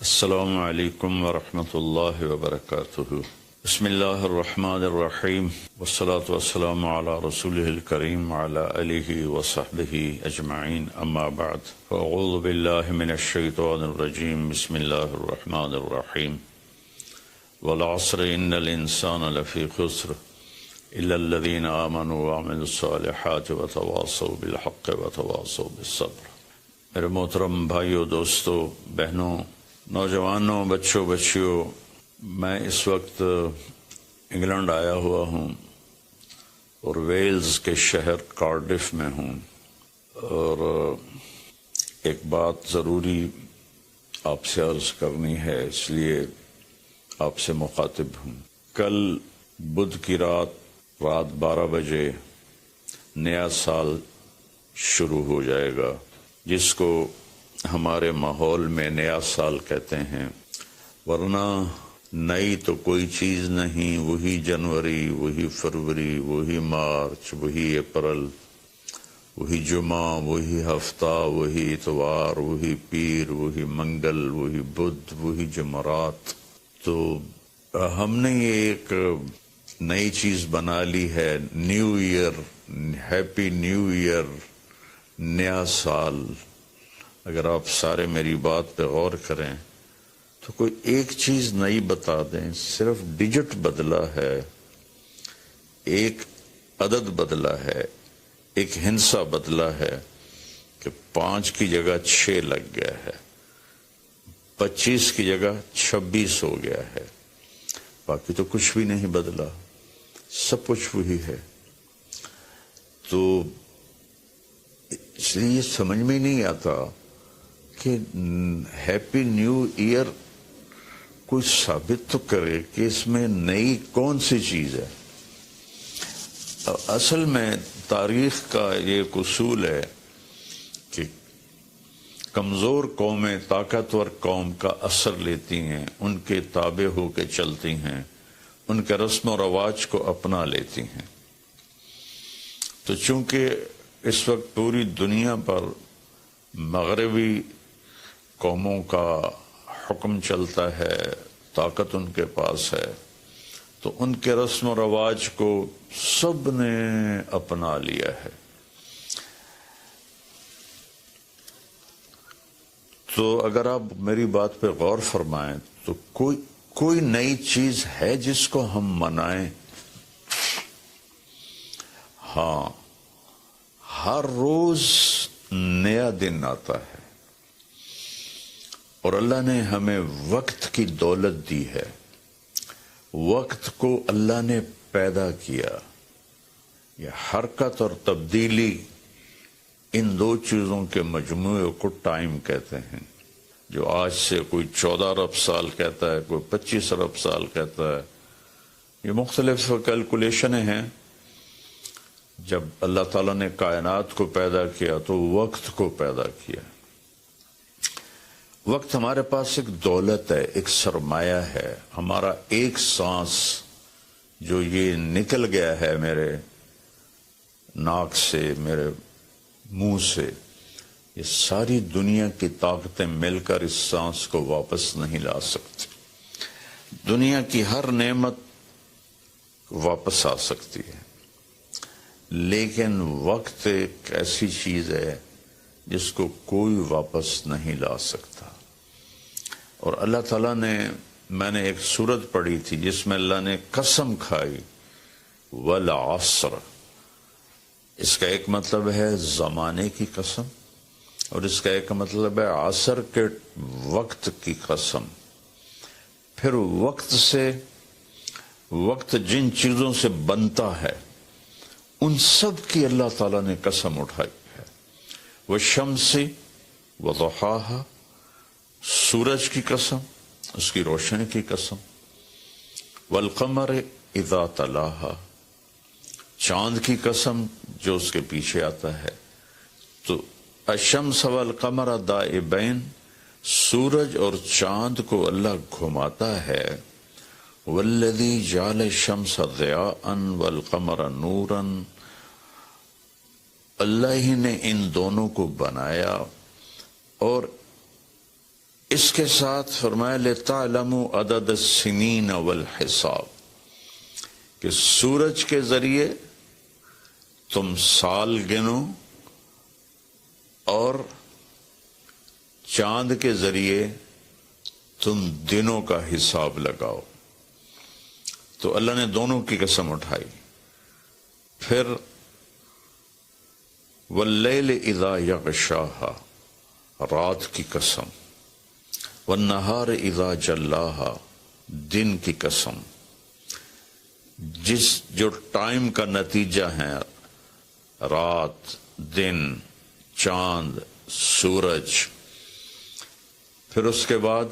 السلام علیکم ورحمۃ اللہ وبرکاتہ۔ بسم اللہ الرحمن الرحیم والصلاة والسلام علی رسولہ الکریم وعلی آلہ وصحبہ اجمعین، اما بعد فاعوذ باللہ من الشیطان الرجیم، بسم اللہ الرحمن الرحیم۔ والعصر ان الانسان لفی خسر الا الذین آمنوا وعملوا الصالحات وتواصوا بالحق وتواصوا بالصبر۔ میرے محترم بھائیوں، دوستوں، بہنوں، نوجوانوں، بچوں، بچیوں، میں اس وقت انگلینڈ آیا ہوا ہوں اور ویلز کے شہر کارڈف میں ہوں، اور ایک بات ضروری آپ سے عرض کرنی ہے، اس لیے آپ سے مخاطب ہوں۔ کل بدھ کی رات 12 بجے نیا سال شروع ہو جائے گا، جس کو ہمارے ماحول میں نیا سال کہتے ہیں، ورنہ نئی تو کوئی چیز نہیں، وہی جنوری، وہی فروری، وہی مارچ، وہی اپریل، وہی جمعہ، وہی ہفتہ، وہی اتوار، وہی پیر، وہی منگل، وہی بدھ، وہی جمعرات۔ تو ہم نے یہ ایک نئی چیز بنا لی ہے، new year, happy new year, نیا سال۔ اگر آپ سارے میری بات پہ غور کریں تو کوئی ایک چیز نئی بتا دیں، صرف ڈیجٹ بدلا ہے، ایک عدد بدلا ہے، ایک ہندسہ بدلا ہے کہ 5 کی جگہ 6 لگ گیا ہے، 25 کی جگہ 26 ہو گیا ہے، باقی تو کچھ بھی نہیں بدلا، سب کچھ وہی ہے۔ تو اس لیے یہ سمجھ میں نہیں آتا کہ ہیپی نیو ایئر کوئی ثابت تو کرے کہ اس میں نئی کون سی چیز ہے۔ اصل میں تاریخ کا یہ ایک اصول ہے کہ کمزور قومیں طاقتور قوم کا اثر لیتی ہیں، ان کے تابع ہو کے چلتی ہیں، ان کے رسم و رواج کو اپنا لیتی ہیں۔ تو چونکہ اس وقت پوری دنیا پر مغربی قوموں کا حکم چلتا ہے، طاقت ان کے پاس ہے، تو ان کے رسم و رواج کو سب نے اپنا لیا ہے۔ تو اگر آپ میری بات پہ غور فرمائیں تو کوئی نئی چیز ہے جس کو ہم منائیں؟ ہاں، ہر روز نیا دن آتا ہے، اور اللہ نے ہمیں وقت کی دولت دی ہے، وقت کو اللہ نے پیدا کیا۔ یہ حرکت اور تبدیلی، ان دو چیزوں کے مجموعے کو ٹائم کہتے ہیں۔ جو آج سے کوئی 14 ارب سال کہتا ہے، کوئی 25 ارب سال کہتا ہے، یہ مختلف کیلکولیشنیں ہیں۔ جب اللہ تعالیٰ نے کائنات کو پیدا کیا تو وقت کو پیدا کیا۔ وقت ہمارے پاس ایک دولت ہے، ایک سرمایہ ہے۔ ہمارا ایک سانس جو یہ نکل گیا ہے میرے ناک سے، میرے منہ سے، یہ ساری دنیا کی طاقتیں مل کر اس سانس کو واپس نہیں لا سکتی۔ دنیا کی ہر نعمت واپس آ سکتی ہے، لیکن وقت ایک ایسی چیز ہے جس کو کوئی واپس نہیں لا سکتا۔ اور اللہ تعالیٰ نے، میں نے ایک سورت پڑھی تھی جس میں اللہ نے قسم کھائی، والعصر۔ اس کا ایک مطلب ہے زمانے کی قسم، اور اس کا ایک مطلب ہے عصر کے وقت کی قسم۔ پھر وقت جن چیزوں سے بنتا ہے ان سب کی اللہ تعالیٰ نے قسم اٹھائی ہے۔ والشمس وضحاها، سورج کی قسم، اس کی روشنی کی قسم۔ والقمر اذا تلاها، چاند کی قسم جو اس کے پیچھے آتا ہے۔ تو الشمس والقمر دائبین، سورج اور چاند کو اللہ گھماتا ہے۔ والذی جعل الشمس ضیاء والقمر نورا، اللہ ہی نے ان دونوں کو بنایا اور اس کے ساتھ فرمایا لِتَعْلَمُوا عَدَدَ السِّنِينَ وَالْحِسَابِ، کہ سورج کے ذریعے تم سال گنو اور چاند کے ذریعے تم دنوں کا حساب لگاؤ۔ تو اللہ نے دونوں کی قسم اٹھائی۔ پھر وَاللَّيْلِ إِذَا يَغْشَاهَا، رات کی قسم، وَالنَّهَارِ إِذَا جَلَّاهَا، دن کی قسم، جو ٹائم کا نتیجہ ہے، رات، دن، چاند، سورج۔ پھر اس کے بعد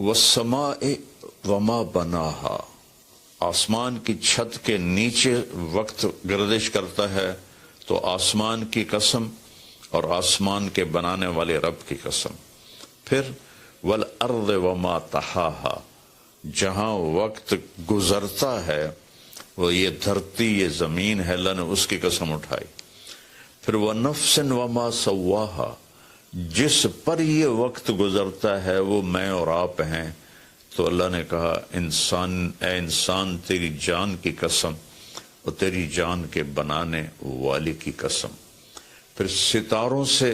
وَالسَّمَاءِ وَمَا بَنَاهَا، آسمان کی چھت کے نیچے وقت گردش کرتا ہے تو آسمان کی قسم اور آسمان کے بنانے والے رب کی قسم۔ پھر وَالْأَرْضِ وَمَا طَحَاهَا، جہاں وقت گزرتا ہے وہ یہ دھرتی، یہ زمین ہے، اللہ نے اس کی قسم اٹھائی۔ پھر وَنَفْسٍ وَمَا سَوَّاهَا، جس پر یہ وقت گزرتا ہے وہ میں اور آپ ہیں، تو اللہ نے کہا اے انسان تیری جان کی قسم اور تیری جان کے بنانے والی کی قسم۔ پھر ستاروں سے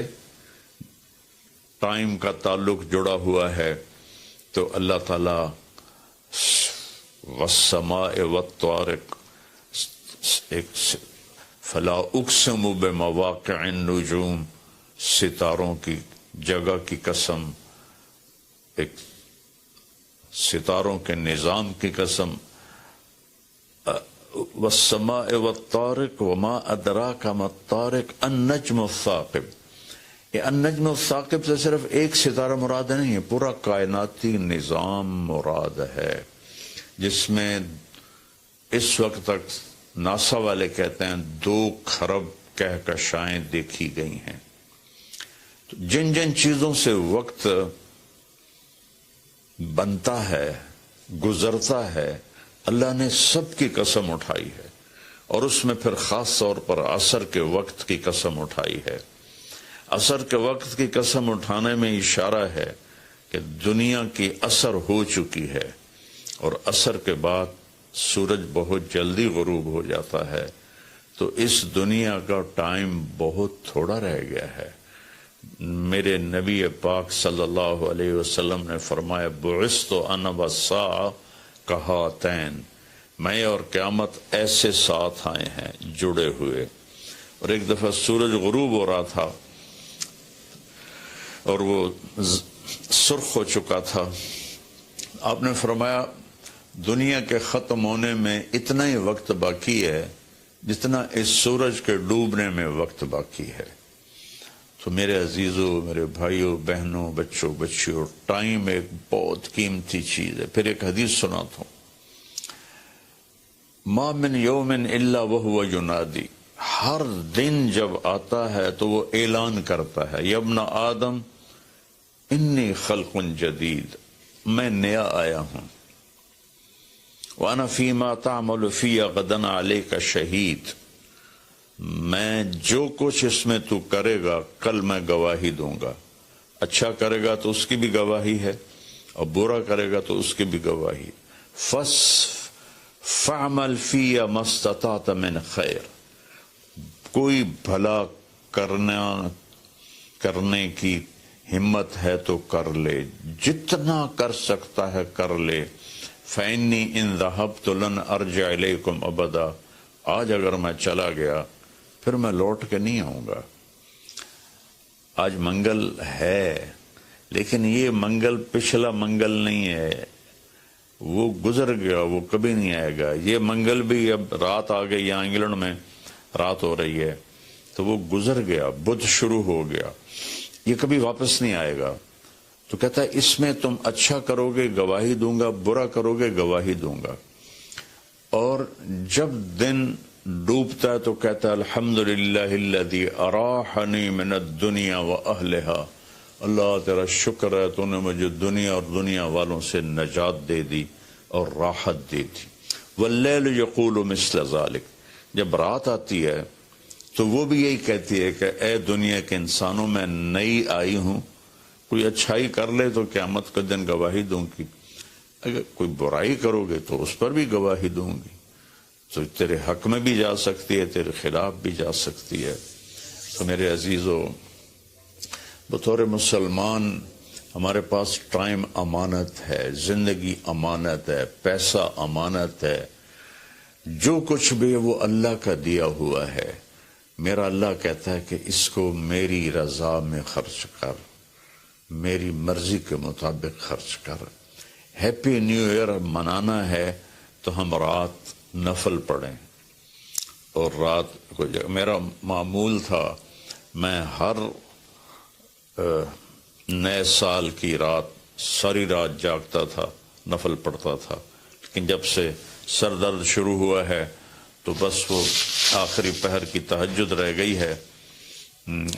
ٹائم کا تعلق جڑا ہوا ہے، تو اللہ تعالیٰ وَالسَّمَاءِ وَالطَّارِقِ، فَلَا أُقْسِمُ بِمَوَاقِعِ النُّجُومِ، ستاروں کی جگہ کی قسم، ایک ستاروں کے نظام کی قسم۔ وَالسَّمَاءِ وَالطَّارِقِ وَمَا أَدْرَاكَ مَا الطَّارِقُ النَّجْمُ الثَّاقِبُ۔ یہ النجم الثاقب سے صرف ایک ستارہ مراد نہیں ہے، پورا کائناتی نظام مراد ہے، جس میں اس وقت تک ناسا والے کہتے ہیں 2 کھرب کہکشائیں دیکھی گئی ہیں۔ تو جن جن چیزوں سے وقت بنتا ہے، گزرتا ہے، اللہ نے سب کی قسم اٹھائی ہے، اور اس میں پھر خاص طور پر عصر کے وقت کی قسم اٹھائی ہے۔ عصر کے وقت کی قسم اٹھانے میں اشارہ ہے کہ دنیا کی عصر ہو چکی ہے، اور عصر کے بعد سورج بہت جلدی غروب ہو جاتا ہے، تو اس دنیا کا ٹائم بہت تھوڑا رہ گیا ہے۔ میرے نبی پاک صلی اللہ علیہ وسلم نے فرمایا بعثت انا والساعہ کہاتین، میں اور قیامت ایسے ساتھ آئے ہیں جڑے ہوئے۔ اور ایک دفعہ سورج غروب ہو رہا تھا اور وہ سرخ ہو چکا تھا، آپ نے فرمایا دنیا کے ختم ہونے میں اتنا ہی وقت باقی ہے جتنا اس سورج کے ڈوبنے میں وقت باقی ہے۔ تو میرے عزیزوں، میرے بھائیوں، بہنوں، بچوں، بچیوں، ٹائم ایک بہت قیمتی چیز ہے۔ پھر ایک حدیث سناتا ہوں، ما من یوم الا وهو ینادی، ہر دن جب آتا ہے تو وہ اعلان کرتا ہے، یا ابن آدم انی خلق جدید، میں نیا آیا ہوں، وانا فیما تعمل فی غدا علیک شہید، میں جو کچھ اس میں تو کرے گا کل میں گواہی دوں گا۔ اچھا کرے گا تو اس کی بھی گواہی ہے، اور برا کرے گا تو اس کی بھی گواہی۔ فَعْمَلْ فِيَ مَا اسْتَطَعْتَ مِنْ خَيْرٍ، کوئی بھلا کرنے کی ہمت ہے تو کر لے، جتنا کر سکتا ہے کر لے۔ فَإِنِّي إِن ذَهَبْتُ لَنْ أَرْجِعَ إِلَيْكُمْ أَبَدًا، آج اگر میں چلا گیا پھر میں لوٹ کے نہیں آؤں گا۔ آج منگل ہے، لیکن یہ منگل پچھلا منگل نہیں ہے، وہ گزر گیا، وہ کبھی نہیں آئے گا۔ یہ منگل بھی اب رات آ گئی، یہاں انگلینڈ میں رات ہو رہی ہے، تو وہ گزر گیا، بدھ شروع ہو گیا، یہ کبھی واپس نہیں آئے گا۔ تو کہتا ہے اس میں تم اچھا کرو گے گواہی دوں گا، برا کرو گے گواہی دوں گا۔ اور جب دن ڈوبتا ہے تو کہتا ہے الحمدللہ الذی اراحنی من الدنیا واہلہا، اللہ تیرا شکر ہے تو نے مجھے دنیا اور دنیا والوں سے نجات دے دی اور راحت دے دی۔ واللیل یقول مثل ذلک، جب رات آتی ہے تو وہ بھی یہی کہتی ہے کہ اے دنیا کے انسانوں، میں نئی آئی ہوں، کوئی اچھائی کر لے تو قیامت کے دن گواہی دوں گی، اگر کوئی برائی کرو گے تو اس پر بھی گواہی دوں گی، تو تیرے حق میں بھی جا سکتی ہے، تیرے خلاف بھی جا سکتی ہے۔ تو میرے عزیزو، بطور مسلمان ہمارے پاس ٹائم امانت ہے، زندگی امانت ہے، پیسہ امانت ہے، جو کچھ بھی ہے وہ اللہ کا دیا ہوا ہے۔ میرا اللہ کہتا ہے کہ اس کو میری رضا میں خرچ کر، میری مرضی کے مطابق خرچ کر۔ ہیپی نیو ایئر منانا ہے تو ہم رات نفل پڑھیں، اور رات کو میرا معمول تھا، میں ہر نئے سال کی رات ساری رات جاگتا تھا، نفل پڑھتا تھا، لیکن جب سے سر درد شروع ہوا ہے تو بس وہ آخری پہر کی تہجد رہ گئی ہے،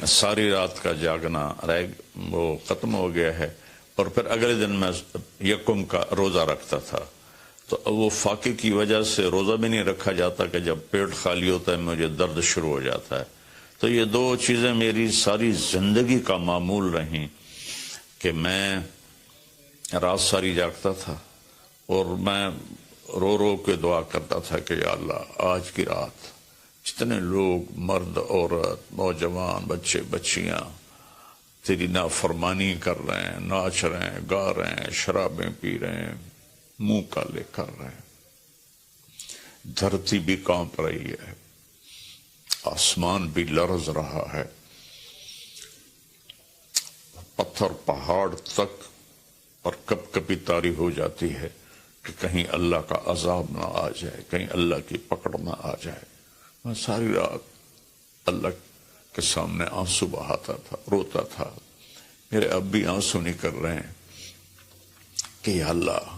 ساری رات کا جاگنا وہ ختم ہو گیا ہے، اور پھر اگلے دن میں یکم کا روزہ رکھتا تھا، تو وہ فاقے کی وجہ سے روزہ بھی نہیں رکھا جاتا کہ جب پیٹ خالی ہوتا ہے مجھے درد شروع ہو جاتا ہے۔ تو یہ دو چیزیں میری ساری زندگی کا معمول رہیں کہ میں رات ساری جاگتا تھا، اور میں رو رو کے دعا کرتا تھا کہ یا اللہ آج کی رات جتنے لوگ، مرد عورت، نوجوان، بچے بچیاں تیری نافرمانی کر رہے ہیں، ناچ رہے ہیں، گا رہے ہیں، شرابیں پی رہے ہیں، منہ کالے کر رہے ہیں، دھرتی بھی کانپ رہی ہے، آسمان بھی لرز رہا ہے، پتھر پہاڑ تک اور کب کبھی طاری ہو جاتی ہے کہ کہیں اللہ کا عذاب نہ آ جائے، کہیں اللہ کی پکڑ نہ آ جائے۔ میں ساری رات اللہ کے سامنے آنسو بہاتا تھا، روتا تھا، میرے اب بھی آنسو نکل رہے ہیں کہ یا اللہ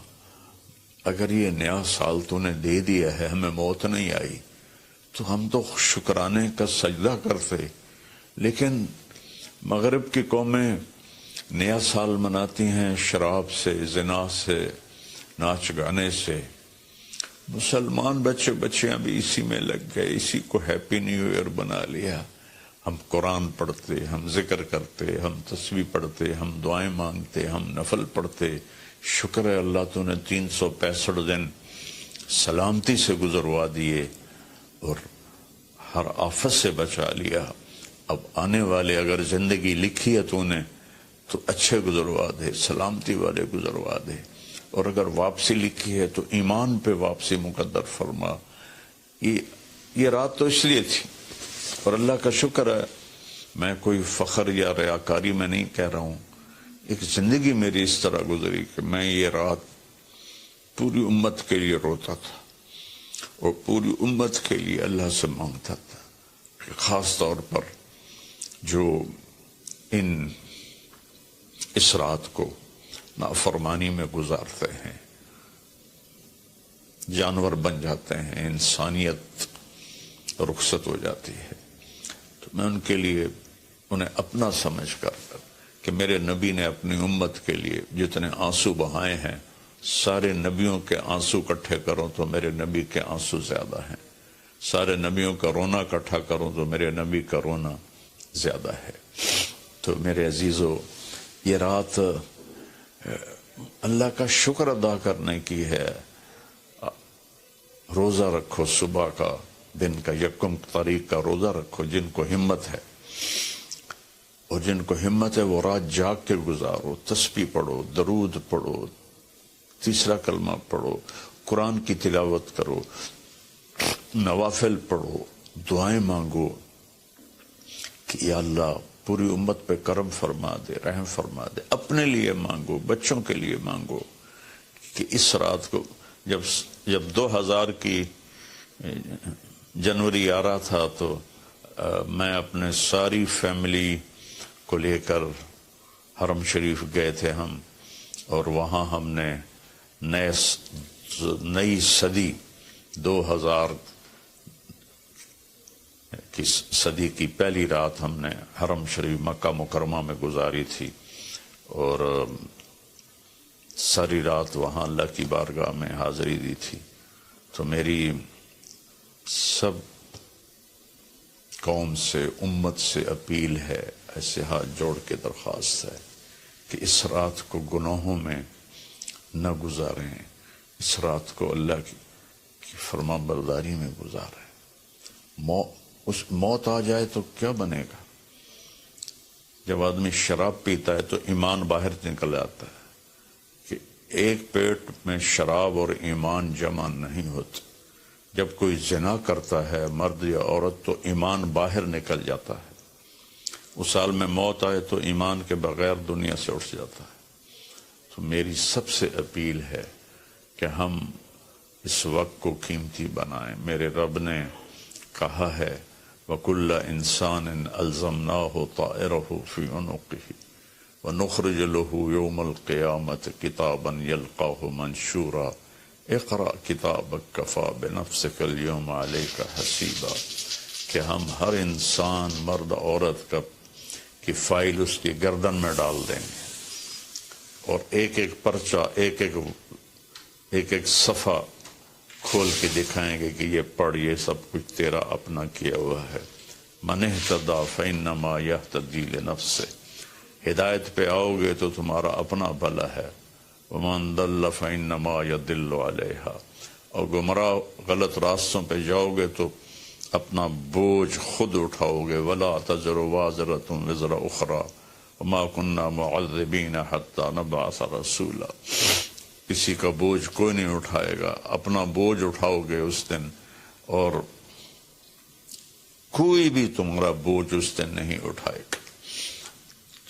اگر یہ نیا سال تو نے دے دیا ہے، ہمیں موت نہیں آئی، تو ہم تو شکرانے کا سجدہ کرتے، لیکن مغرب کی قومیں نیا سال مناتی ہیں شراب سے، زنا سے، ناچ گانے سے، مسلمان بچے بچیاں بھی اسی میں لگ گئے، اسی کو ہیپی نیو ایئر بنا لیا۔ ہم قرآن پڑھتے، ہم ذکر کرتے، ہم تسبیح پڑھتے، ہم دعائیں مانگتے، ہم نفل پڑھتے، شکر ہے اللہ تو نے 365 دن سلامتی سے گزروا دیے اور ہر آفت سے بچا لیا۔ اب آنے والے اگر زندگی لکھی ہے تو نے تو اچھے گزروا دے، سلامتی والے گزروا دے، اور اگر واپسی لکھی ہے تو ایمان پہ واپسی مقدر فرما۔ یہ رات تو اس لیے تھی، اور اللہ کا شکر ہے، میں کوئی فخر یا ریاکاری میں نہیں کہہ رہا ہوں، ایک زندگی میری اس طرح گزری کہ میں یہ رات پوری امت کے لیے روتا تھا اور پوری امت کے لیے اللہ سے مانگتا تھا کہ خاص طور پر جو اس رات کو نافرمانی میں گزارتے ہیں، جانور بن جاتے ہیں، انسانیت رخصت ہو جاتی ہے، تو میں ان کے لیے انہیں اپنا سمجھ کر کہ میرے نبی نے اپنی امت کے لیے جتنے آنسو بہائے ہیں، سارے نبیوں کے آنسو اکٹھے کروں تو میرے نبی کے آنسو زیادہ ہیں، سارے نبیوں کا رونا اکٹھا کروں تو میرے نبی کا رونا زیادہ ہے۔ تو میرے عزیزو، یہ رات اللہ کا شکر ادا کرنے کی ہے۔ روزہ رکھو، صبح کا دن کا یکم تاریخ کا روزہ رکھو، جن کو ہمت ہے، اور جن کو ہمت ہے وہ رات جاگ کے گزارو، تسبیح پڑھو، درود پڑھو، تیسرا کلمہ پڑھو، قرآن کی تلاوت کرو، نوافل پڑھو، دعائیں مانگو کہ یا اللہ پوری امت پہ کرم فرما دے، رحم فرما دے، اپنے لیے مانگو، بچوں کے لیے مانگو کہ اس رات کو جب 2000 کی جنوری آ رہا تھا تو میں اپنے ساری فیملی کو لے کر حرم شریف گئے تھے ہم، اور وہاں ہم نے نئی صدی 2000 کی صدی کی پہلی رات ہم نے حرم شریف مکہ مکرمہ میں گزاری تھی، اور ساری رات وہاں اللہ کی بارگاہ میں حاضری دی تھی۔ تو میری سب قوم سے، امت سے اپیل ہے، ایسے ہاتھ جوڑ کے درخواست ہے کہ اس رات کو گناہوں میں نہ گزاریں، اس رات کو اللہ کی فرما برداری میں گزاریں۔ موت آ جائے تو کیا بنے گا؟ جب آدمی شراب پیتا ہے تو ایمان باہر نکل آتا ہے کہ ایک پیٹ میں شراب اور ایمان جمع نہیں ہوتے۔ جب کوئی زنا کرتا ہے مرد یا عورت تو ایمان باہر نکل جاتا ہے۔ اس سال میں موت آئے تو ایمان کے بغیر دنیا سے اٹھ جاتا ہے۔ تو میری سب سے اپیل ہے کہ ہم اس وقت کو قیمتی بنائیں۔ میرے رب نے کہا ہے وَكُلَّ إِنسَانٍ أَلْزَمْنَاهُ طَائِرَهُ فِي عُنُقِهِ وَنُخْرِجُ لَهُ يَوْمَ الْقِيَامَةِ كِتَابًا يَلْقَاهُ مَنْشُورًا اقرأ كِتَابَكَ كَفَى بِنَفْسِكَ الْيَوْمَ عَلَيْكَ حَسِيبًا، کہ ہم ہر انسان مرد عورت کی فائل اس کی گردن میں ڈال دیں گے اور ایک ایک پرچہ ایک ایک صفحہ کھول کے دکھائیں گے کہ یہ پڑھ، یہ سب کچھ تیرا اپنا کیا ہوا ہے۔ من اہتدی فإنما یہتدی لنفسہ، ہدایت پہ آؤ گے تو تمہارا اپنا بھلا ہے۔ ومن ضل فإنما یضل علیہا، اور گمراہ غلط راستوں پہ جاؤ گے تو اپنا بوجھ خود اٹھاؤ گے۔ ولا تزر وازرۃ وزر اخری وما كنا معذبین حتی نبعث رسولا، کسی کا بوجھ کوئی نہیں اٹھائے گا، اپنا بوجھ اٹھاؤ گے اس دن، اور کوئی بھی تمہارا بوجھ اس دن نہیں اٹھائے گا۔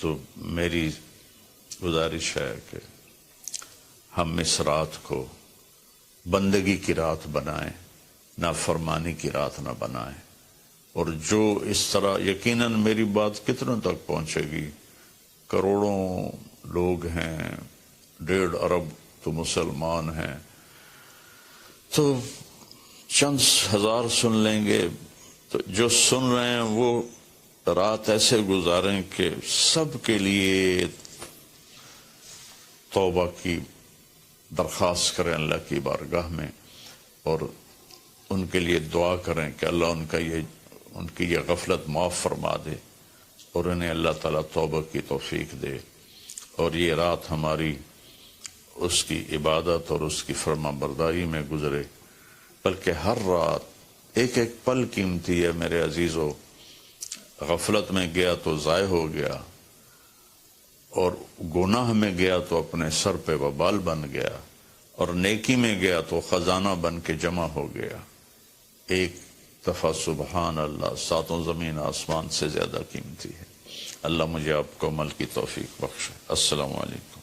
تو میری گزارش ہے کہ ہم اس رات کو بندگی کی رات بنائیں، نافرمانی کی رات نہ بنائیں۔ اور جو اس طرح، یقیناً میری بات کتنوں تک پہنچے گی، کروڑوں لوگ ہیں، 1.5 ارب تو مسلمان ہیں، تو چند ہزار سن لیں گے، تو جو سن رہے ہیں وہ رات ایسے گزاریں کہ سب کے لیے توبہ کی درخواست کریں اللہ کی بارگاہ میں، اور ان کے لیے دعا کریں کہ اللہ ان کی یہ غفلت معاف فرما دے اور انہیں اللہ تعالیٰ توبہ کی توفیق دے، اور یہ رات ہماری اس کی عبادت اور اس کی فرما برداری میں گزرے۔ بلکہ ہر رات ایک ایک پل قیمتی ہے میرے عزیزو۔ غفلت میں گیا تو ضائع ہو گیا، اور گناہ میں گیا تو اپنے سر پہ وبال بن گیا، اور نیکی میں گیا تو خزانہ بن کے جمع ہو گیا۔ ایک دفعہ سبحان اللہ 7 زمین آسمان سے زیادہ قیمتی ہے۔ اللہ مجھے آپ کو عمل کی توفیق بخشے۔ السلام علیکم۔